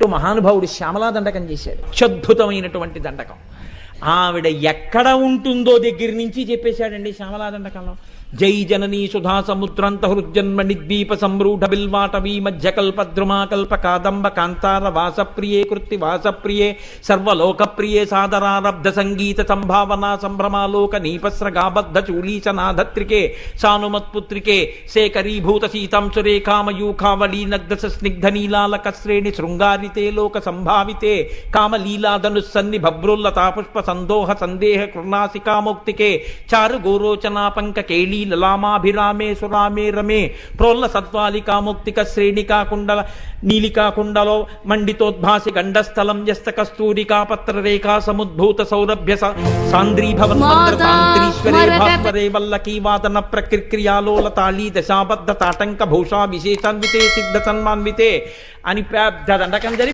అంటూ మహానుభావుడు శ్యామలా దండకం చేశాడు. అత్యద్భుతమైనటువంటి దండకం. ఆవిడ ఎక్కడ ఉంటుందో దగ్గర నుంచి చెప్పేశాడండి శ్యామలా దండకంలో. జై జననీ సుధా సముద్రంత హృజ్జన్మ నిద్వీప సంరూఢ బిల్వాటవీ మధ్యకల్పద్రుమాకల్ప కాదంబ కాంతార వాసప్రియే కృత్తి వాసప్రియే సర్వలోకప్రియే సాదరారబ్ధ సంగీత సంభావనా సంభ్రమాలోక నీపస్రగాబద్ధ చూలీచనాధత్రికే సానుమత్పుత్రికే శేఖరీభూత సీతాంశురేఖామయూఖావళీనగ్ధ స్నిగ్ధ నీలాలక శ్రేణి శృంగారితే లోక సంభావితే కామలీలాధనుస్సన్ని భభ్రుల్లతా పుష్ప సందోహ సందేహ కృణాసికామౌక్తికే చారు గోరోచనా పంక కేళీ లలామాభిరామే సురామే రమే ప్రోల్ల సత్వాలికాముక్తిక శ్రేణికాకుండల నీలికాకుండలో మండితోద్భాసి గండస్థలం యస్త కస్తూరికా పత్రరేఖా సముద్భూత సౌరభ్య సాంద్రీభవన్మంత్రతాంత్రీశ్వరే భాస్వరే వల్లకీ వాదన ప్రక్రియాలోల తాళీ దశాబద్ధ తాటంక భూషా విశేషాన్వితే సిద్ధ సన్మాన్వితే అని పెద్ద దండకం జరిగి